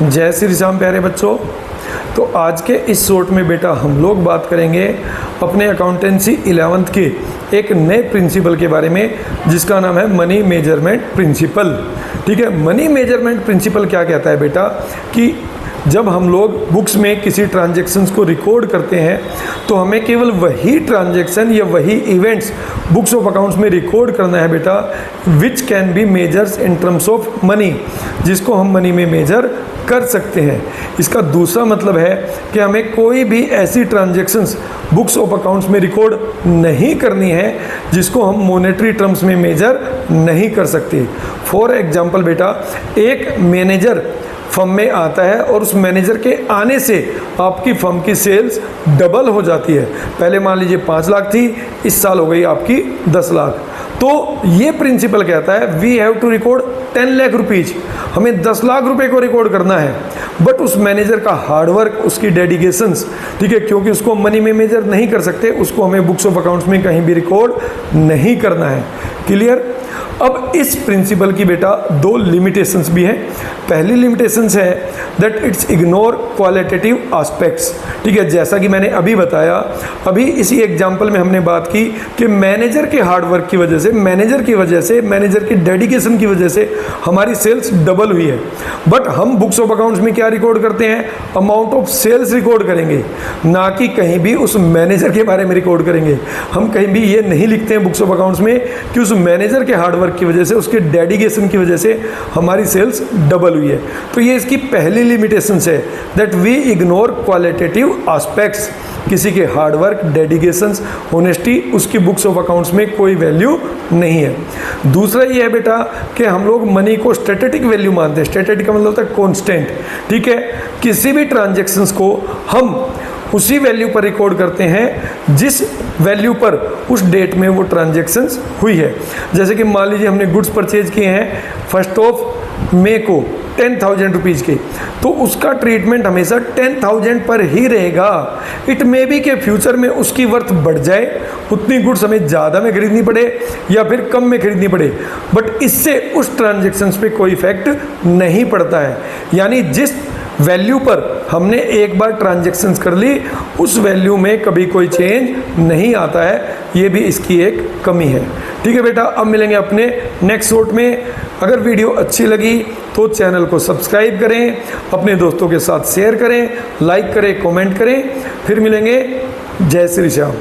जय श्री राम प्यारे बच्चों। तो आज के इस शॉर्ट में बेटा हम लोग बात करेंगे अपने अकाउंटेंसी 11th के एक नए प्रिंसिपल के बारे में जिसका नाम है मनी मेजरमेंट प्रिंसिपल। ठीक है, मनी मेजरमेंट प्रिंसिपल क्या कहता है बेटा कि जब हम लोग बुक्स में किसी ट्रांजैक्शंस को रिकॉर्ड करते हैं तो हमें केवल वही ट्रांजैक्शन या वही इवेंट्स बुक्स ऑफ अकाउंट्स में रिकॉर्ड करना है बेटा which can be measures in terms of money, जिसको हम मनी में मेजर कर सकते हैं। इसका दूसरा मतलब है कि हमें कोई भी ऐसी ट्रांजैक्शंस बुक्स ऑफ अकाउंट्स में रिकॉर्ड नहीं करनी है जिसको हम मॉनेटरी टर्म्स में मेजर नहीं कर सकते। फॉर एग्जांपल बेटा, एक मैनेजर फर्म में आता है और उस मैनेजर के आने से आपकी फर्म की सेल्स डबल हो जाती है। पहले मान लीजिए 5 लाख थी, इस साल हो गई आपकी 10 लाख। तो ये प्रिंसिपल कहता है we have to record 10 lakh rupees, हमें 10 लाख रुपए को रिकॉर्ड करना है। बट उस मैनेजर का हार्डवर्क, उसकी डेडिकेशंस, ठीक है, क्योंकि उसको मनी में मेजर नहीं कर सकते, उसको हमें बुक्स ऑफ अकाउंट्स में कहीं भी रिकॉर्ड नहीं करना है। क्लियर? अब इस प्रिंसिपल की बेटा 2 लिमिटेशंस भी हैं। पहली लिमिटेशंस है that it's ignore qualitative aspects. ठीक है, जैसा कि मैंने अभी बताया, अभी इसी एग्जांपल में हमने बात की कि मैनेजर के हार्डवर्क की वजह से, मैनेजर की डेडिकेशन की वजह से हमारी सेल्स डबल हुई है। बट हम बुक्स ऑफ अकाउंट्स में क्या रिकॉर्ड करते हैं? अमाउंट ऑफ सेल्स रिकॉर्ड करेंगे, ना कि कहीं भी उस मैनेजर के बारे में रिकॉर्ड करेंगे। हम कहीं भी ये नहीं लिखते हैं बुक्स ऑफ अकाउंट्स में कि उस मैनेजर के हार्डवर्क की वजह से, उसके डेडिकेशन की वजह से हमारी सेल्स डबल हुई है। तो ये इसकी पहली लिमिटेशन है that we ignore qualitative aspects. किसी के हार्डवर्क, डेडिकेशंस, ऑनेस्टी, उसकी बुक्स ऑफ अकाउंट्स में कोई वैल्यू नहीं है। दूसरा ये है बेटा कि हम लोग मनी को स्टैटिस्टिक वैल्यू मानते हैं। स्टैटिस्टिक का मतलब होता है कांस्टेंट। ठीक है, किसी भी ट्रांजैक्शंस को हम उसी वैल्यू पर रिकॉर्ड करते हैं जिस वैल्यू पर उस डेट में वो ट्रांजैक्शंस हुई है। जैसे कि मान लीजिए हमने गुड्स परचेज किए हैं 1 मई को 10,000 रुपीज़ के, तो उसका ट्रीटमेंट हमेशा 10,000 पर ही रहेगा। इट मे बी के फ्यूचर में उसकी वर्थ बढ़ जाए, उतनी गुड्स हमें ज़्यादा में खरीदनी पड़े या फिर कम में खरीदनी पड़े, बट इससे उस ट्रांजैक्शंस पे कोई इफेक्ट नहीं पड़ता है। यानी जिस वैल्यू पर हमने एक बार ट्रांजैक्शंस कर ली, उस वैल्यू में कभी कोई चेंज नहीं आता है। ये भी इसकी एक कमी है। ठीक है बेटा, अब मिलेंगे अपने नेक्स्ट शॉर्ट में। अगर वीडियो अच्छी लगी तो चैनल को सब्सक्राइब करें, अपने दोस्तों के साथ शेयर करें, लाइक करें, कमेंट करें। फिर मिलेंगे। जय श्री राम।